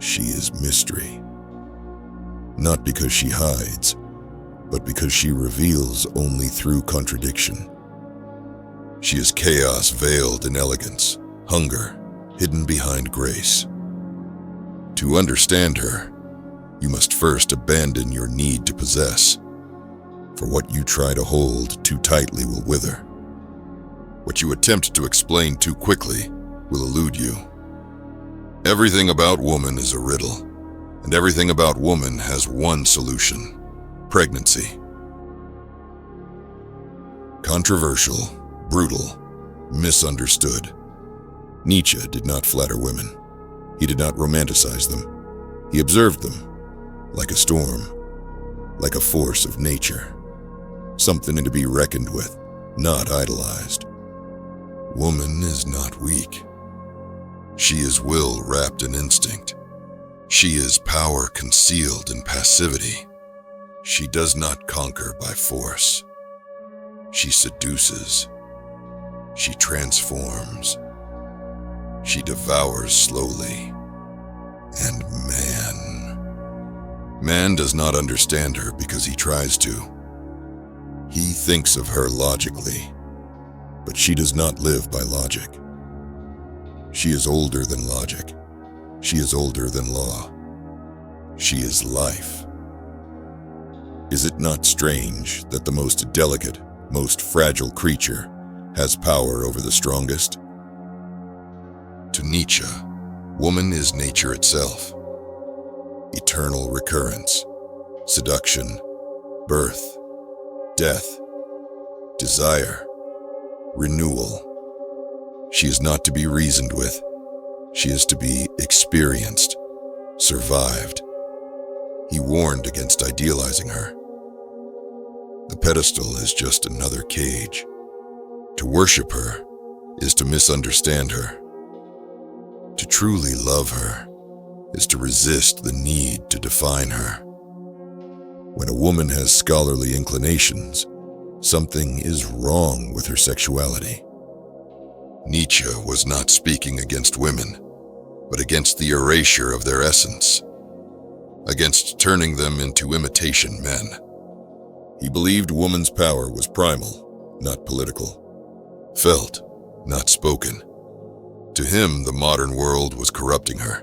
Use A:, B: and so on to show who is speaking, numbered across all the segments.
A: she is mystery. Not because she hides, but because she reveals only through contradiction. She is chaos veiled in elegance, hunger hidden behind grace. To understand her, you must first abandon your need to possess, for what you try to hold too tightly will wither. What you attempt to explain too quickly will elude you. Everything about woman is a riddle, and everything about woman has one solution: pregnancy. Controversial, brutal, misunderstood. Nietzsche did not flatter women. He did not romanticize them. He observed them, like a storm, like a force of nature, something to be reckoned with, not idolized. Woman is not weak. She is will wrapped in instinct. She is power concealed in passivity. She does not conquer by force. She seduces. She transforms. She devours slowly. And man does not understand her because he tries to. He thinks of her logically, but she does not live by logic. She is older than logic. She is older than law. She is life. Is it not strange that the most delicate, most fragile creature has power over the strongest? To Nietzsche, woman is nature itself. Eternal recurrence, seduction, birth, death, desire, renewal. She is not to be reasoned with. She is to be experienced, survived. He warned against idealizing her. The pedestal is just another cage. To worship her is to misunderstand her. To truly love her is to resist the need to define her. When a woman has scholarly inclinations, something is wrong with her sexuality. Nietzsche was not speaking against women, but against the erasure of their essence, against turning them into imitation men. He believed woman's power was primal, not political, felt, not spoken. To him, the modern world was corrupting her,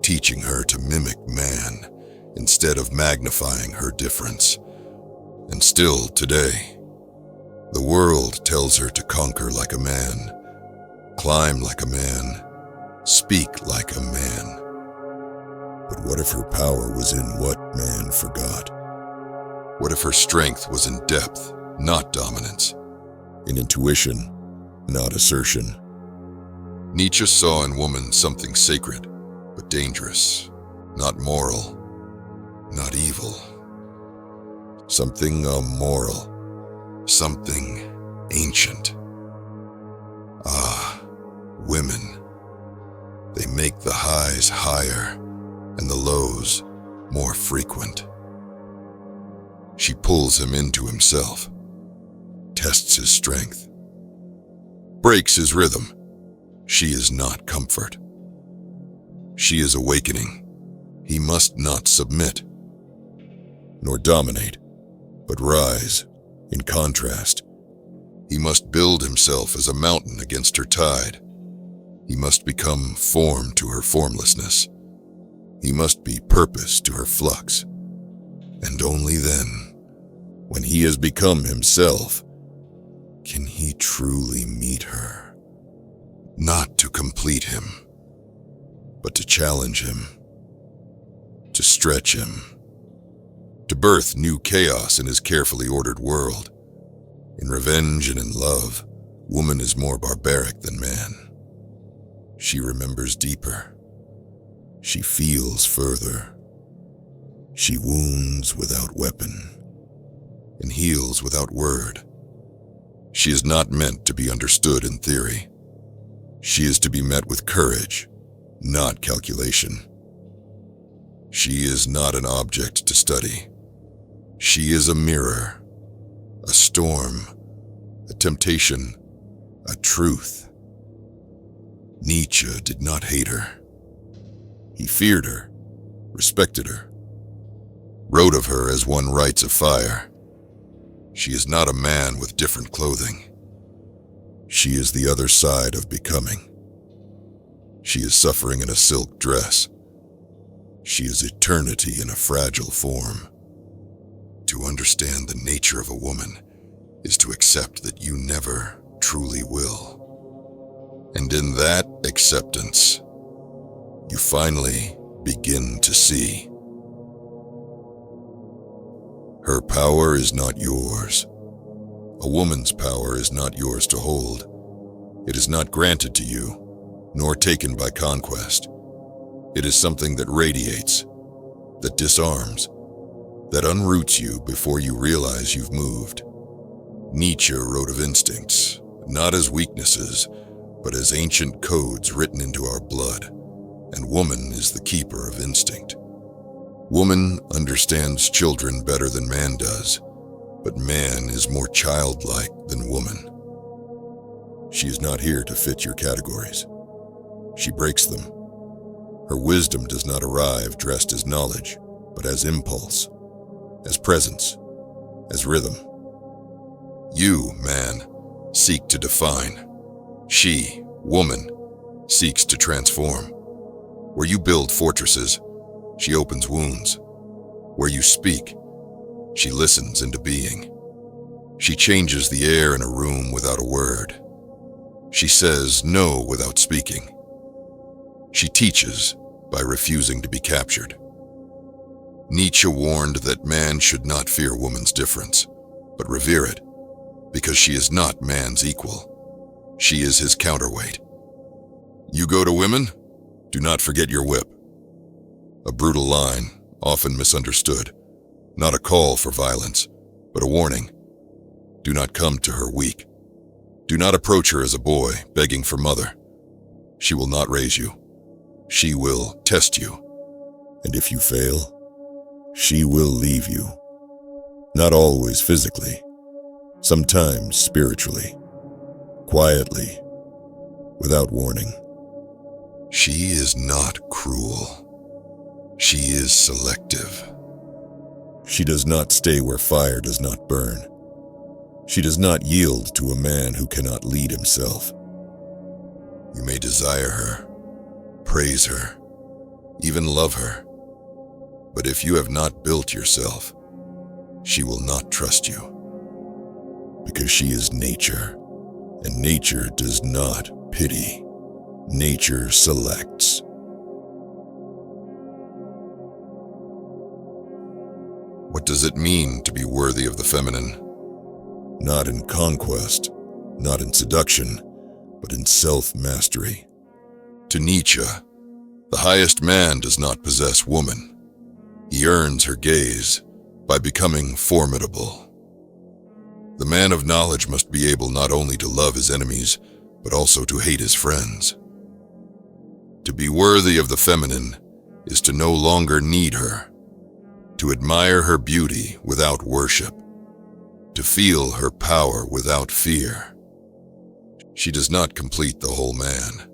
A: teaching her to mimic man instead of magnifying her difference. And still today, the world tells her to conquer like a man, climb like a man, speak like a man. But what if her power was in what man forgot? What if her strength was in depth, not dominance, in intuition, not assertion? Nietzsche saw in woman something sacred, but dangerous, not moral, not evil. Something immoral, something ancient. Ah, women. They make the highs higher and the lows more frequent. She pulls him into himself, tests his strength, breaks his rhythm. She is not comfort. She is awakening. He must not submit, nor dominate, but rise in contrast. He must build himself as a mountain against her tide. He must become form to her formlessness. He must be purpose to her flux. And only then, when he has become himself, can he truly meet her. Not to complete him, but to challenge him, to stretch him, to birth new chaos in his carefully ordered world. In revenge and in love, woman is more barbaric than man. She remembers deeper. She feels further. She wounds without weapon and heals without word. She is not meant to be understood in theory. She is to be met with courage, not calculation. She is not an object to study. She is a mirror, a storm, a temptation, a truth. Nietzsche did not hate her. He feared her, respected her, wrote of her as one writes of fire. She is not a man with different clothing. She is the other side of becoming. She is suffering in a silk dress. She is eternity in a fragile form. To understand the nature of a woman is to accept that you never truly will. And in that acceptance, you finally begin to see. Her power is not yours. A woman's power is not yours to hold. It is not granted to you, nor taken by conquest. It is something that radiates, that disarms, that unroots you before you realize you've moved. Nietzsche wrote of instincts, not as weaknesses, but as ancient codes written into our blood, and woman is the keeper of instinct. Woman understands children better than man does, but man is more childlike than woman. She is not here to fit your categories. She breaks them. Her wisdom does not arrive dressed as knowledge, but as impulse, as presence, as rhythm. You, man, seek to define. She, woman, seeks to transform. Where you build fortresses, she opens wounds. Where you speak, she listens into being. She changes the air in a room without a word. She says no without speaking. She teaches by refusing to be captured. Nietzsche warned that man should not fear woman's difference, but revere it, because she is not man's equal. She is his counterweight. You go to women? Do not forget your whip. A brutal line, often misunderstood. Not a call for violence, but a warning. Do not come to her weak. Do not approach her as a boy, begging for mother. She will not raise you. She will test you. And if you fail, she will leave you. Not always physically, sometimes spiritually, quietly, without warning. She is not cruel. She is selective. She does not stay where fire does not burn. She does not yield to a man who cannot lead himself. You may desire her, praise her, even love her. But if you have not built yourself, she will not trust you. Because she is nature, and nature does not pity. Nature selects. What does it mean to be worthy of the feminine? Not in conquest, not in seduction, but in self-mastery. To Nietzsche, the highest man does not possess woman. He earns her gaze by becoming formidable. The man of knowledge must be able not only to love his enemies, but also to hate his friends. To be worthy of the feminine is to no longer need her, to admire her beauty without worship, to feel her power without fear. She does not complete the whole man.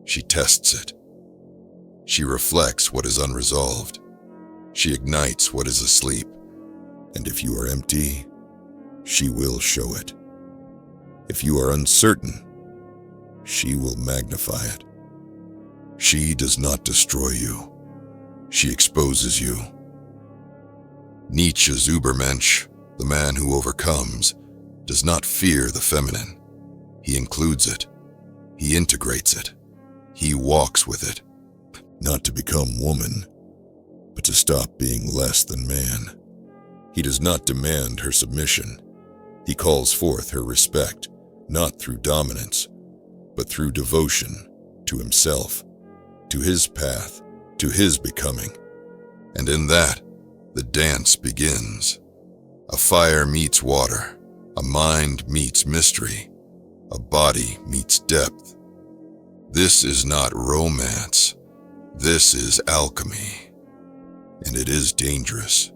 A: She tests it. She reflects what is unresolved. She ignites what is asleep. And if you are empty, she will show it. If you are uncertain, she will magnify it. She does not destroy you. She exposes you. Nietzsche's Übermensch, the man who overcomes, does not fear the feminine. He includes it. He integrates it. He walks with it. Not to become woman, but to stop being less than man. He does not demand her submission. He calls forth her respect, not through dominance, but through devotion to himself, to his path, to his becoming. And in that, the dance begins. A fire meets water, a mind meets mystery, a body meets depth. This is not romance. This is alchemy. And it is dangerous,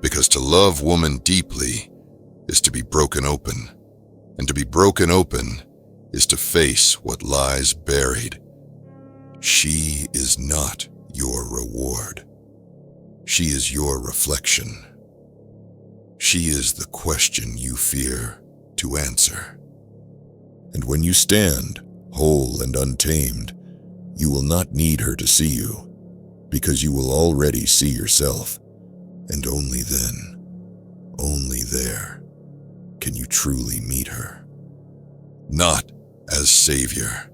A: because to love woman deeply is to be broken open, and to be broken open is to face what lies buried. She is not your reward. She is your reflection. She is the question you fear to answer. And when you stand, whole and untamed, you will not need her to see you, because you will already see yourself, and only then, only there, can you truly meet her. Not as savior,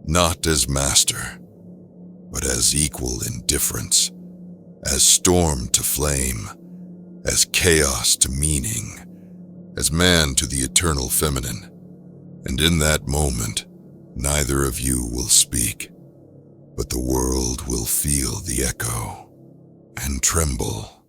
A: not as master, but as equal in difference, as storm to flame, as chaos to meaning, as man to the eternal feminine. And in that moment, neither of you will speak, but the world will feel the echo and tremble.